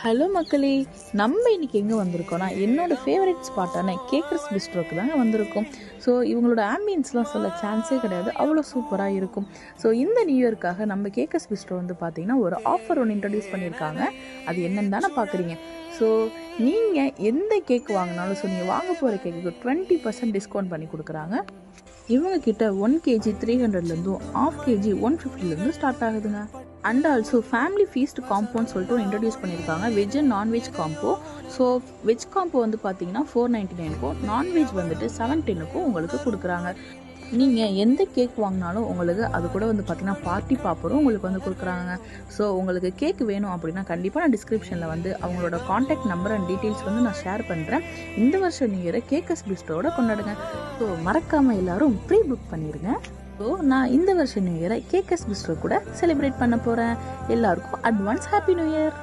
Hello மக்களே, நம்ம இன்னைக்கு எங்கே வந்திருக்கோம்னா என்னோட ஃபேவரட் ஸ்பாட்டான கேக்கர்ஸ் பிஸ்ட்ரோக்கு தாங்க வந்திருக்கோம். ஸோ இவங்களோட ஆம்பியன்ஸ்லாம் சொல்ல சான்ஸே கிடையாது, அவ்வளோ சூப்பராக இருக்கும். ஸோ இந்த நியூ இயர்க்காக நம்ம கேக்கர்ஸ் பிஸ்ட்ரோ வந்து பார்த்தீங்கன்னா ஒரு ஆஃபர் ஒன்று இன்ட்ரடியூஸ் பண்ணியிருக்காங்க. அது என்னன்னு தானே பார்க்குறீங்க. ஸோ நீங்கள் எந்த கேக் வாங்கினாலும் நீங்கள் வாங்க போகிற கேக்குக்கு 20% டிஸ்கவுண்ட் பண்ணி கொடுக்குறாங்க. இவங்க கிட்ட 1 kg 300லேருந்தும் 1/2 kg 150லேருந்து ஸ்டார்ட் ஆகுதுங்க. அண்ட் ஆல்சோ ஃபேமிலி ஃபீஸ்ட் காம்போன்னு சொல்லிட்டு ஒன்று இன்ட்ரடியூஸ் பண்ணியிருக்காங்க, veg and non veg combo. So veg combo வந்து பார்த்தீங்கன்னா 499க்கும், நான்வெஜ் வந்துட்டு 710க்கும் உங்களுக்கு கொடுக்குறாங்க. நீங்கள் எந்த கேக் வாங்கினாலும் உங்களுக்கு அது கூட வந்து பார்த்தீங்கன்னா பார்ட்டி பாப்பரும் உங்களுக்கு வந்து கொடுக்குறாங்க. ஸோ உங்களுக்கு கேக் வேணும் அப்படின்னா கண்டிப்பாக நான் டிஸ்கிரிப்ஷனில் வந்து அவங்களோட காண்டாக்ட் நம்பர் அண்ட் டீட்டெயில்ஸ் வந்து நான் ஷேர் பண்ணுறேன். இந்த வருஷம் நியூ இயரை கேக்கர்ஸ் பிஸ்ட்ரோட கொண்டாடுங்க. ஸோ மறக்காமல் எல்லாரும் ப்ரீ புக் பண்ணிடுங்க. ஸோ நான் இந்த வருஷம் நியூ இயரை கேக்கர்ஸ் பிஸ்ட்ரோ கூட செலிப்ரேட் பண்ண போகிறேன். எல்லாருக்கும் அட்வான்ஸ் ஹாப்பி நியூ இயர்.